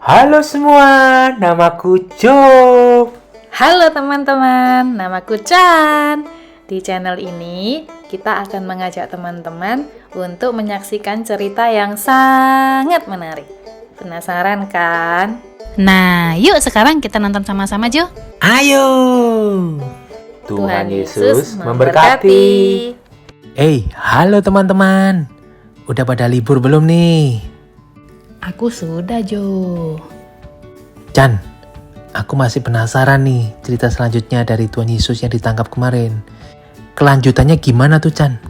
Halo semua, namaku Jo. Halo teman-teman, namaku Chan. Di channel ini, kita akan mengajak teman-teman untuk menyaksikan cerita yang sangat menarik. Penasaran kan? Nah, yuk sekarang kita nonton sama-sama, Jo. Ayo. Tuhan Yesus memberkati. Halo teman-teman. Udah pada libur belum nih? Aku sudah, Jo. Chan, aku masih penasaran nih cerita selanjutnya dari Tuhan Yesus yang ditangkap kemarin. Kelanjutannya gimana tuh, Chan?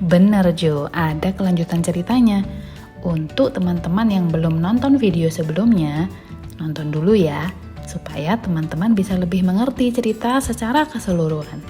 Bener, Jo, ada kelanjutan ceritanya. Untuk teman-teman yang belum nonton video sebelumnya, nonton dulu ya, supaya teman-teman bisa lebih mengerti cerita secara keseluruhan.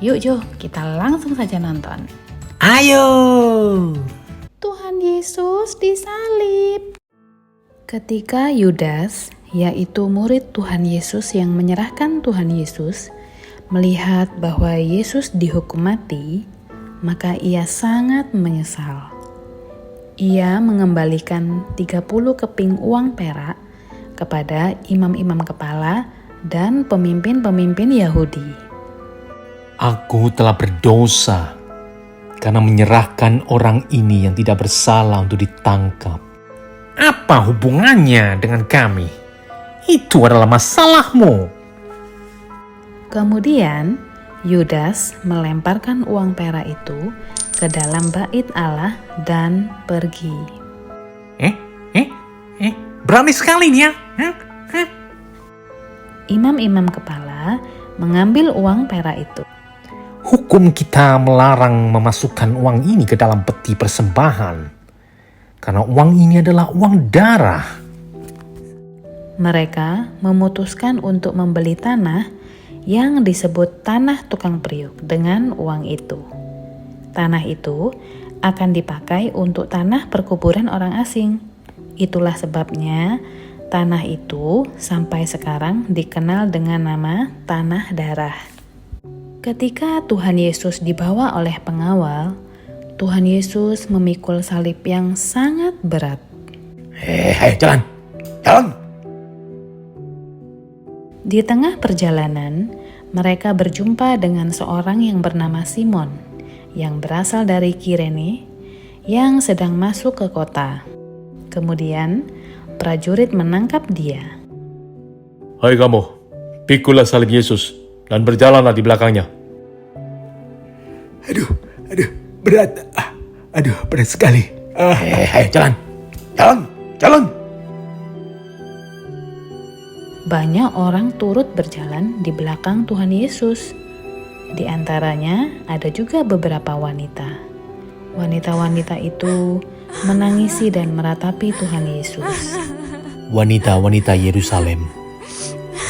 Yuk Jo, kita langsung saja nonton. Ayo! Tuhan Yesus disalib. Ketika Yudas, yaitu murid Tuhan Yesus yang menyerahkan Tuhan Yesus, melihat bahwa Yesus dihukum mati, maka ia sangat menyesal. Ia mengembalikan 30 keping uang perak kepada imam-imam kepala dan pemimpin-pemimpin Yahudi. Aku telah berdosa karena menyerahkan orang ini yang tidak bersalah untuk ditangkap. Apa hubungannya dengan kami? Itu adalah masalahmu. Kemudian Yudas melemparkan uang perak itu ke dalam bait Allah dan pergi. Berani sekali nih ya. Imam-imam kepala mengambil uang perak itu. Hukum kita melarang memasukkan uang ini ke dalam peti persembahan. Karena uang ini adalah uang darah. Mereka memutuskan untuk membeli tanah yang disebut tanah tukang periuk dengan uang itu. Tanah itu akan dipakai untuk tanah perkuburan orang asing. Itulah sebabnya tanah itu sampai sekarang dikenal dengan nama tanah darah. Ketika Tuhan Yesus dibawa oleh pengawal, Tuhan Yesus memikul salib yang sangat berat. Jalan. Di tengah perjalanan, mereka berjumpa dengan seorang yang bernama Simon, yang berasal dari Kirene, yang sedang masuk ke kota. Kemudian, prajurit menangkap dia. Hai kamu, pikulah salib Yesus dan berjalanlah di belakangnya. Aduh, berat. Berat sekali. Jalan. Banyak orang turut berjalan di belakang Tuhan Yesus. Di antaranya ada juga beberapa wanita. Wanita-wanita itu menangisi dan meratapi Tuhan Yesus. Wanita-wanita Yerusalem,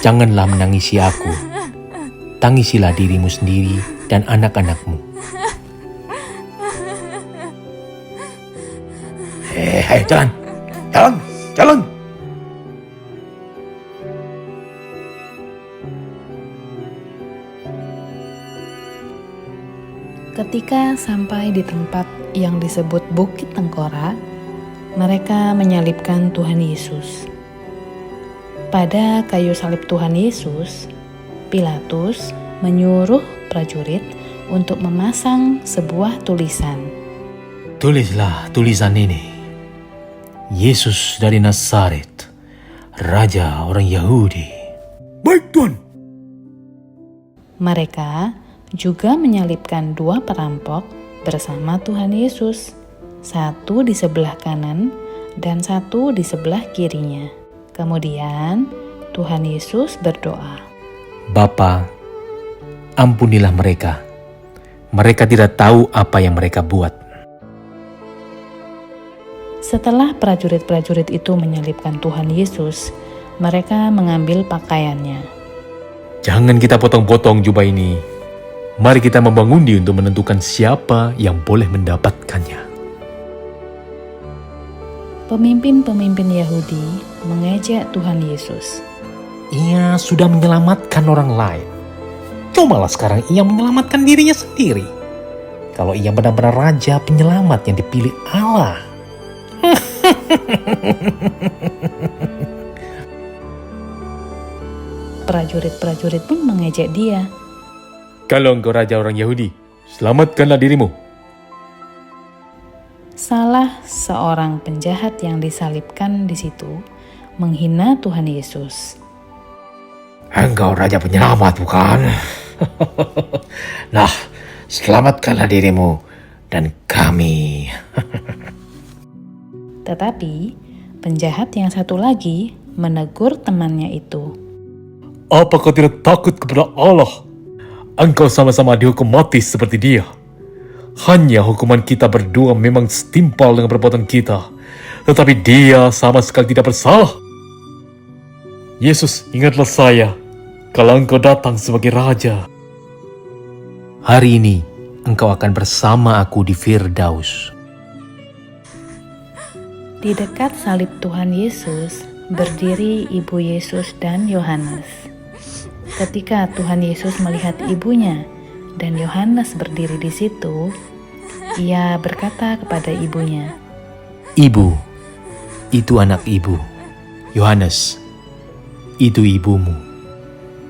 janganlah menangisi aku. Tangisilah dirimu sendiri dan anak-anakmu. Jalan. Ketika sampai di tempat yang disebut Bukit Tengkorak, mereka menyalibkan Tuhan Yesus. Pada kayu salib Tuhan Yesus, Pilatus menyuruh prajurit untuk memasang sebuah tulisan. Tulislah tulisan ini. Yesus dari Nazaret, Raja orang Yahudi. Baik, Tuan. Mereka juga menyalibkan 2 perampok bersama Tuhan Yesus, satu di sebelah kanan dan satu di sebelah kirinya. Kemudian Tuhan Yesus berdoa, Bapa, ampunilah mereka. Mereka tidak tahu apa yang mereka buat. Setelah prajurit-prajurit itu menyalibkan Tuhan Yesus, mereka mengambil pakaiannya. Jangan kita potong-potong jubah ini. Mari kita membangundi untuk menentukan siapa yang boleh mendapatkannya. Pemimpin-pemimpin Yahudi mengejek Tuhan Yesus. Ia sudah menyelamatkan orang lain. Cobalah sekarang ia menyelamatkan dirinya sendiri. Kalau ia benar-benar raja penyelamat yang dipilih Allah. Prajurit-prajurit pun mengejek dia. Kalau engkau raja orang Yahudi, selamatkanlah dirimu. Salah seorang penjahat yang disalibkan di situ menghina Tuhan Yesus. Engkau raja penyelamat, bukan? Nah, selamatkanlah dirimu dan kami. Tetapi penjahat yang satu lagi menegur temannya itu. Apakah tidak takut kepada Allah? Engkau sama-sama dihukum mati seperti dia. Hanya hukuman kita berdua memang setimpal dengan perbuatan kita, tetapi dia sama sekali tidak bersalah. Yesus, ingatlah saya kalau engkau datang sebagai raja. Hari ini engkau akan bersama aku di Firdaus. Di dekat salib Tuhan Yesus berdiri ibu Yesus dan Yohanes. Ketika Tuhan Yesus melihat ibunya dan Yohanes berdiri di situ, ia berkata kepada ibunya, Ibu, itu anak ibu. Yohanes, itu ibumu.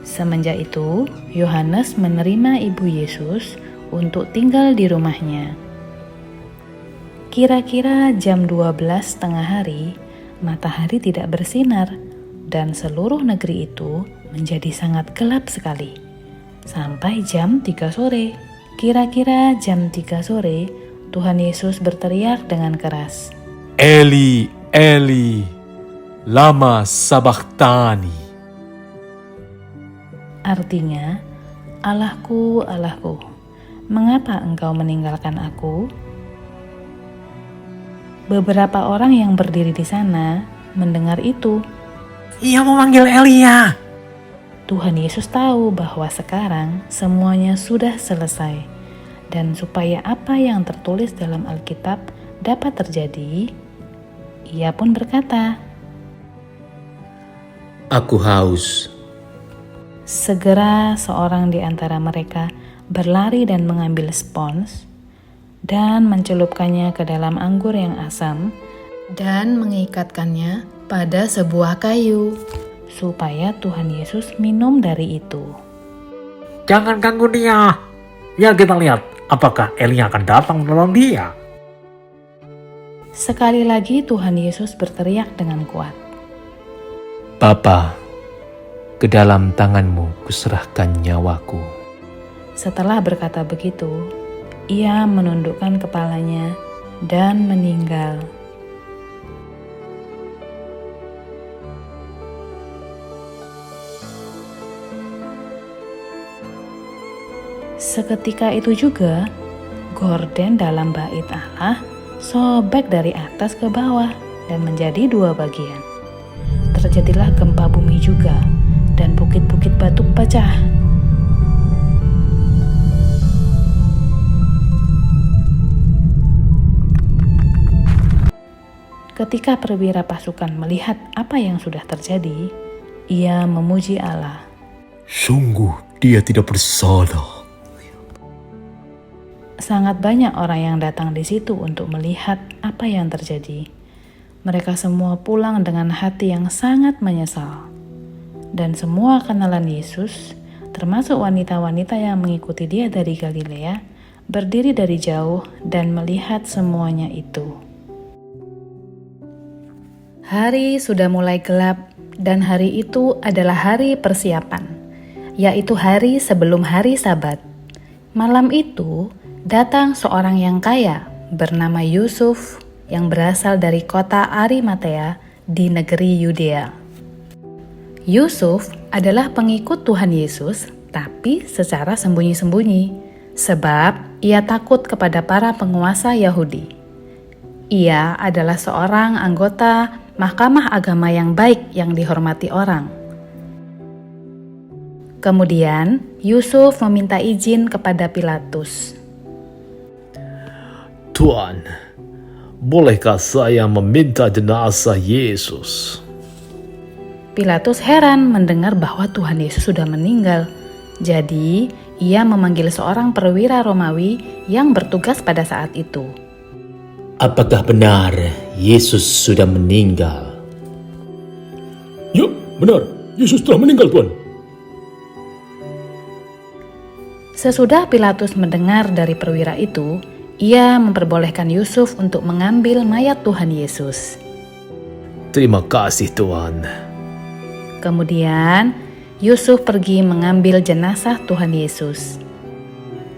Semenjak itu, Yohanes menerima ibu Yesus untuk tinggal di rumahnya. Kira-kira jam 12 tengah hari, matahari tidak bersinar dan seluruh negeri itu menjadi sangat gelap sekali. Sampai jam 3 sore. Kira-kira jam 3 sore, Tuhan Yesus berteriak dengan keras, Eli, Eli, lama sabachthani. Artinya, Allahku, Allahku, mengapa engkau meninggalkan aku? Beberapa orang yang berdiri di sana mendengar itu. Ia memanggil Elia. Tuhan Yesus tahu bahwa sekarang semuanya sudah selesai. Dan supaya apa yang tertulis dalam Alkitab dapat terjadi, ia pun berkata, Aku haus. Segera seorang di antara mereka berlari dan mengambil spons dan mencelupkannya ke dalam anggur yang asam dan mengikatkannya pada sebuah kayu supaya Tuhan Yesus minum dari itu. Jangan ganggu dia. Biar kita lihat apakah Elia akan datang menolong dia. Sekali lagi Tuhan Yesus berteriak dengan kuat. Bapa, ke dalam tanganmu kuserahkan nyawaku. Setelah berkata begitu, ia menundukkan kepalanya dan meninggal. Seketika itu juga, gorden dalam bait Allah sobek dari atas ke bawah dan menjadi dua bagian. Terjadilah gempa bumi juga, dan bukit-bukit batu pecah. Ketika perwira pasukan melihat apa yang sudah terjadi, ia memuji Allah. Sungguh dia tidak bersalah. Sangat banyak orang yang datang di situ untuk melihat apa yang terjadi. Mereka semua pulang dengan hati yang sangat menyesal. Dan semua kenalan Yesus, termasuk wanita-wanita yang mengikuti dia dari Galilea, berdiri dari jauh dan melihat semuanya itu. Hari sudah mulai gelap dan hari itu adalah hari persiapan, yaitu hari sebelum hari Sabat. Malam itu, datang seorang yang kaya bernama Yusuf yang berasal dari kota Arimatea di negeri Yudea. Yusuf adalah pengikut Tuhan Yesus, tapi secara sembunyi-sembunyi, sebab ia takut kepada para penguasa Yahudi. Ia adalah seorang anggota Mahkamah Agama yang baik yang dihormati orang. Kemudian Yusuf meminta izin kepada Pilatus. Tuan, bolehkah saya meminta jenazah Yesus? Pilatus heran mendengar bahwa Tuhan Yesus sudah meninggal. Jadi, ia memanggil seorang perwira Romawi yang bertugas pada saat itu. Apakah benar Yesus sudah meninggal? Ya, benar. Yesus telah meninggal, Tuan. Sesudah Pilatus mendengar dari perwira itu, ia memperbolehkan Yusuf untuk mengambil mayat Tuhan Yesus. Terima kasih Tuan. Kemudian Yusuf pergi mengambil jenazah Tuhan Yesus.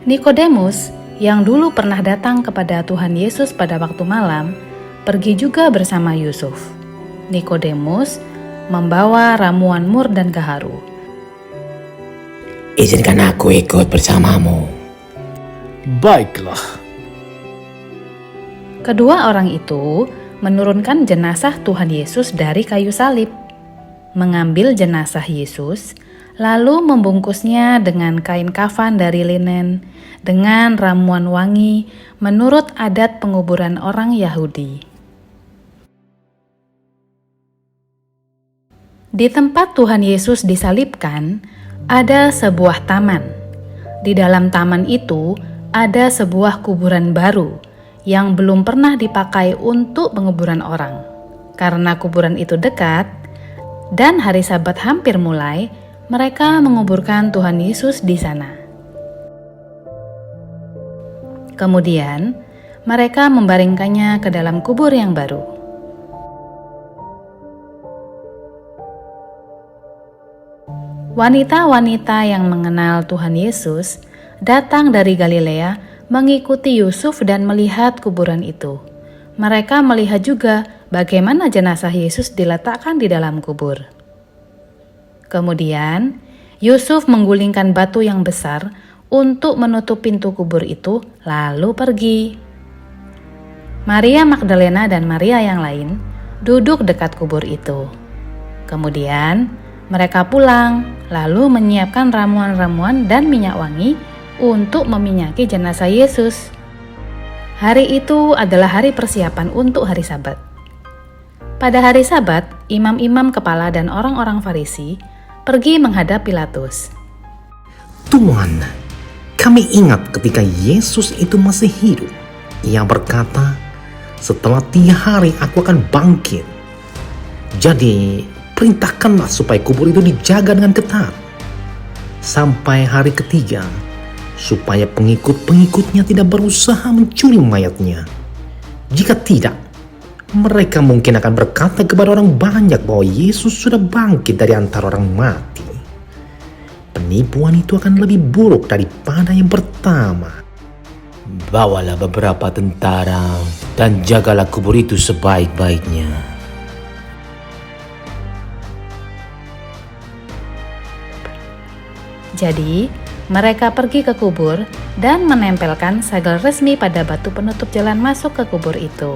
Nikodemus yang dulu pernah datang kepada Tuhan Yesus pada waktu malam, pergi juga bersama Yusuf. Nikodemus membawa ramuan mur dan gaharu. Izinkan aku ikut bersamamu. Baiklah. Kedua orang itu menurunkan jenazah Tuhan Yesus dari kayu salib, mengambil jenazah Yesus, lalu membungkusnya dengan kain kafan dari linen, dengan ramuan wangi menurut adat penguburan orang Yahudi. Di tempat Tuhan Yesus disalibkan, ada sebuah taman. Di dalam taman itu ada sebuah kuburan baru yang belum pernah dipakai untuk penguburan orang. Karena kuburan itu dekat dan hari Sabat hampir mulai, mereka menguburkan Tuhan Yesus di sana. Kemudian, mereka membaringkannya ke dalam kubur yang baru. Wanita-wanita yang mengenal Tuhan Yesus datang dari Galilea mengikuti Yusuf dan melihat kuburan itu. Mereka melihat juga bagaimana jenazah Yesus diletakkan di dalam kubur. Kemudian, Yusuf menggulingkan batu yang besar untuk menutup pintu kubur itu, lalu pergi. Maria Magdalena dan Maria yang lain duduk dekat kubur itu. Kemudian, mereka pulang, lalu menyiapkan ramuan-ramuan dan minyak wangi untuk meminyaki jenazah Yesus. Hari itu adalah hari persiapan untuk hari Sabat. Pada hari Sabat, imam-imam kepala dan orang-orang Farisi pergi menghadap Pilatus. Tuan, kami ingat ketika Yesus itu masih hidup. Ia berkata, setelah 3 hari aku akan bangkit. Jadi, perintahkanlah supaya kubur itu dijaga dengan ketat sampai hari ketiga, supaya pengikut-pengikutnya tidak berusaha mencuri mayatnya. Jika tidak, mereka mungkin akan berkata kepada orang banyak bahwa Yesus sudah bangkit dari antara orang mati. Penipuan itu akan lebih buruk daripada yang pertama. Bawalah beberapa tentara dan jagalah kubur itu sebaik-baiknya. Jadi, mereka pergi ke kubur dan menempelkan segel resmi pada batu penutup jalan masuk ke kubur itu.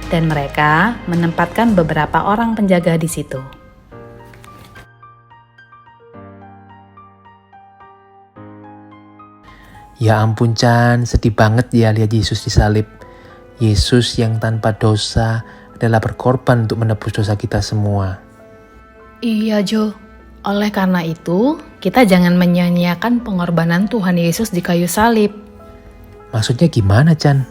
Dan mereka menempatkan beberapa orang penjaga di situ. Ya ampun Chan, sedih banget ya lihat Yesus disalib. Yesus yang tanpa dosa adalah berkorban untuk menebus dosa kita semua. Iya Jo, oleh karena itu kita jangan menyia-nyiakan pengorbanan Tuhan Yesus di kayu salib. Maksudnya gimana Chan?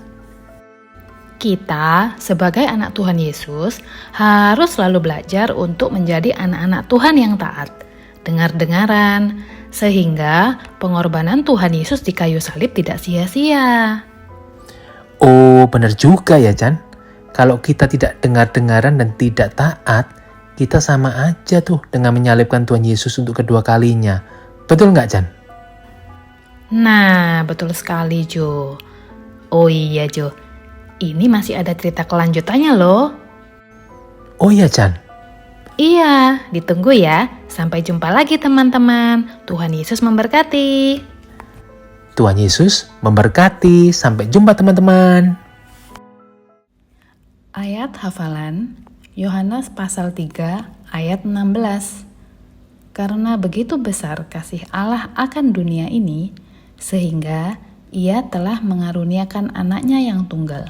Kita sebagai anak Tuhan Yesus harus selalu belajar untuk menjadi anak-anak Tuhan yang taat, dengar-dengaran, sehingga pengorbanan Tuhan Yesus di kayu salib tidak sia-sia. Oh benar juga ya Chan. Kalau kita tidak dengar-dengaran dan tidak taat, kita sama aja tuh dengan menyalibkan Tuhan Yesus untuk kedua kalinya. Betul nggak Chan? Nah, betul sekali Jo. Oh iya Jo, ini masih ada cerita kelanjutannya loh. Oh iya Chan. Iya, ditunggu ya. Sampai jumpa lagi teman-teman. Tuhan Yesus memberkati. Tuhan Yesus memberkati. Sampai jumpa teman-teman. Ayat hafalan Yohanes pasal 3 ayat 16. Karena begitu besar kasih Allah akan dunia ini, sehingga Ia telah mengaruniakan anaknya yang tunggal,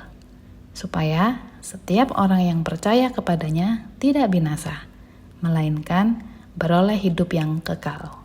supaya setiap orang yang percaya kepadanya tidak binasa, melainkan beroleh hidup yang kekal.